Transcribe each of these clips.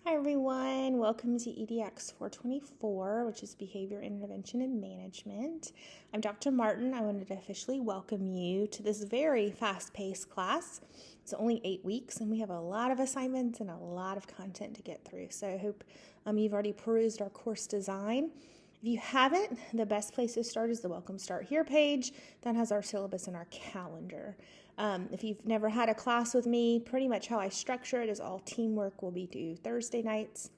Hi everyone, welcome to EDX 424, which is Behavior Intervention and Management. I'm Dr. Martin. I wanted to officially welcome you to this very fast-paced class. It's only 8 weeks and we have a lot of assignments and a lot of content to get through. So I hope you've already perused our course design. If you haven't, the best place to start is the Welcome Start Here page. That has our syllabus and our calendar. If you've never had a class with me, pretty much how I structure it is all teamwork will be due Thursday nights.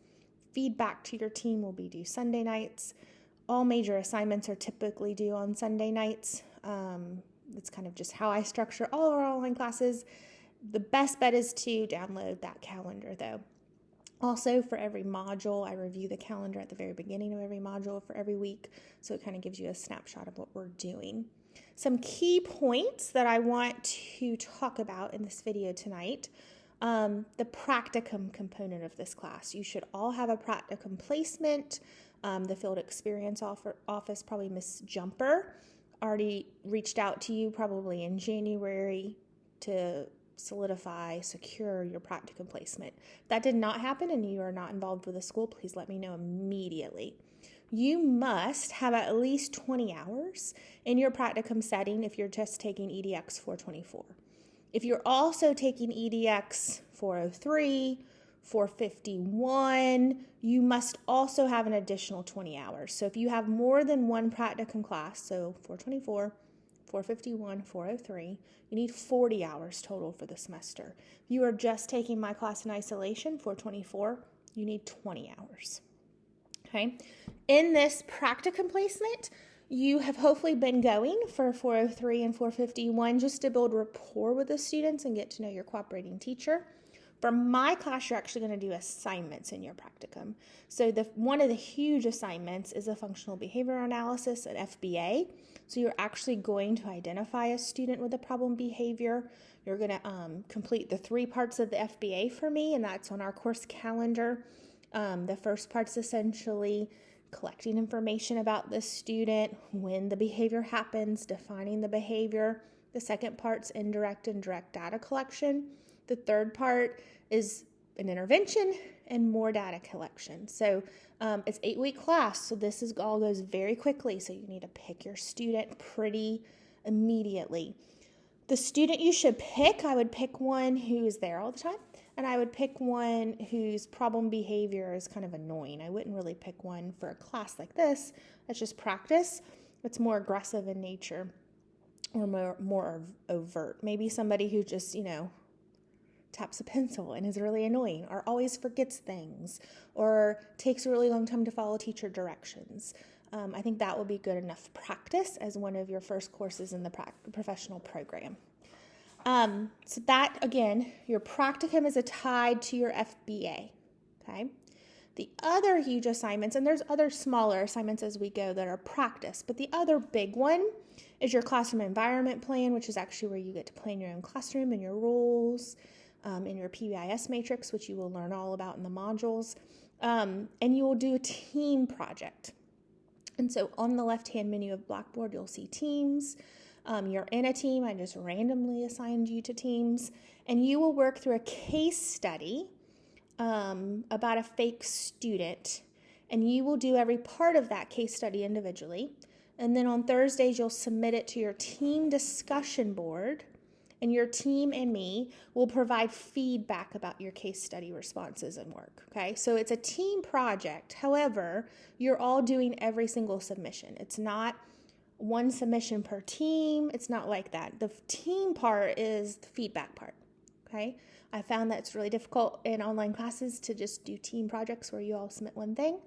Feedback to your team will be due Sunday nights. All major assignments are typically due on Sunday nights. That's kind of just how I structure all our online classes. The best bet is to download that calendar though. Also, for every module, I review the calendar at the very beginning of every module for every week, so it kind of gives you a snapshot of what we're doing. Some key points that I want to talk about in this video tonight. The practicum component of this class. You should all have a practicum placement. The Field Experience Office, probably Miss Jumper, already reached out to you probably in January to secure your practicum placement. If that did not happen and you are not involved with the school, please let me know immediately. You must have at least 20 hours in your practicum setting if you're just taking EDX 424. If you're also taking EDX 403, 451, you must also have an additional 20 hours. So if you have more than one practicum class, so 424, 451, 403, you need 40 hours total for the semester. If you are just taking my class in isolation, 424, you need 20 hours. Okay. In this practicum placement, you have hopefully been going for 403 and 451 just to build rapport with the students and get to know your cooperating teacher. For my class, you're actually going to do assignments in your practicum. So one of the huge assignments is a functional behavior analysis at FBA. So you're actually going to identify a student with a problem behavior. You're going to complete the 3 parts of the FBA for me, and that's on our course calendar. The first part's essentially collecting information about the student, when the behavior happens, defining the behavior. The second part's indirect and direct data collection. The third part is an intervention and more data collection. So it's 8-week class, so this all goes very quickly, so you need to pick your student pretty immediately. The student you should pick, I would pick one who is there all the time, and I would pick one whose problem behavior is kind of annoying. I wouldn't really pick one for a class like this. That's just practice. It's more aggressive in nature or more overt. Maybe somebody who just, taps a pencil and is really annoying, or always forgets things, or takes a really long time to follow teacher directions. I think that will be good enough practice as one of your first courses in the professional program. So that, again, your practicum is tied to your FBA, okay? The other huge assignments, and there's other smaller assignments as we go that are practice, but the other big one is your classroom environment plan, which is actually where you get to plan your own classroom and your rules, in your PBIS matrix, which you will learn all about in the modules, and you will do a team project. And so on the left-hand menu of Blackboard, you'll see teams. You're in a team. I just randomly assigned you to teams, and you will work through a case study about a fake student, and you will do every part of that case study individually. And then on Thursdays, you'll submit it to your team discussion board, and your team and me will provide feedback about your case study responses and work, okay? So it's a team project. However, you're all doing every single submission. It's not one submission per team. It's not like that. The team part is the feedback part, okay? I found that it's really difficult in online classes to just do team projects where you all submit one thing,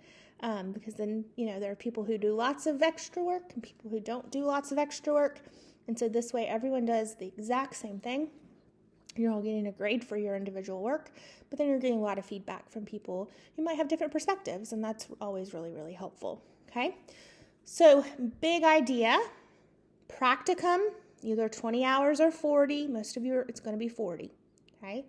because then, there are people who do lots of extra work and people who don't do lots of extra work. And so this way, everyone does the exact same thing. You're all getting a grade for your individual work, but then you're getting a lot of feedback from people who might have different perspectives, and that's always really, really helpful, okay? So big idea, practicum, either 20 hours or 40. Most of you, it's going to be 40, okay?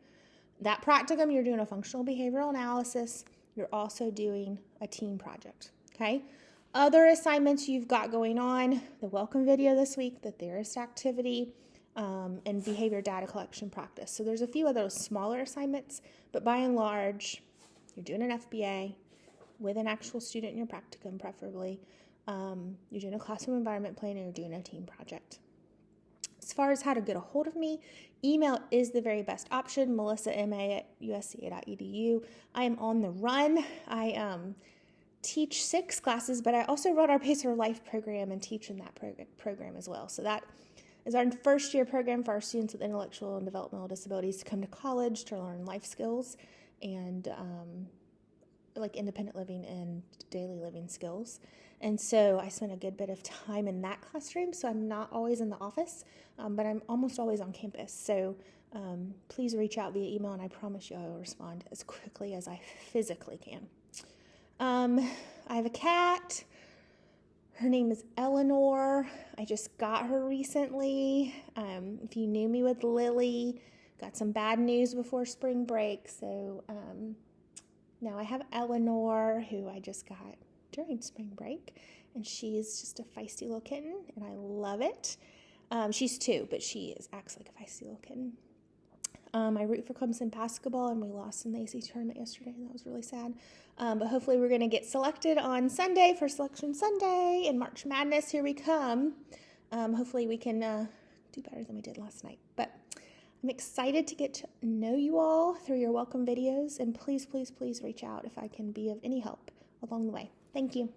That practicum, you're doing a functional behavioral analysis. You're also doing a team project, okay? Other assignments you've got going on, the welcome video this week, the theorist activity, and behavior data collection practice. So there's a few of those smaller assignments, but by and large, You're doing an FBA with an actual student in your practicum, preferably. You're doing a classroom environment plan, and you're doing a team project. As far as how to get a hold of me, email is the very best option, melissa.ma@usca.edu. I am on the run. I teach 6 classes, but I also run our Pacer Life program and teach in that program as well. So that is our first year program for our students with intellectual and developmental disabilities to come to college to learn life skills and like independent living and daily living skills. And so I spent a good bit of time in that classroom, so I'm not always in the office, but I'm almost always on campus. So please reach out via email, and I promise you I will respond as quickly as I physically can. I have a cat. Her name is Eleanor. I just got her recently. If you knew me with Lily, got some bad news before spring break, so now I have Eleanor, who I just got during spring break, and she's just a feisty little kitten, and I love it. She's 2, but she acts like a feisty little kitten. I root for Clemson basketball, and we lost in the AC tournament yesterday, and that was really sad. But hopefully we're going to get selected on Sunday for Selection Sunday, and March Madness, here we come. Hopefully we can do better than we did last night. But I'm excited to get to know you all through your welcome videos, and please, please, please reach out if I can be of any help along the way. Thank you.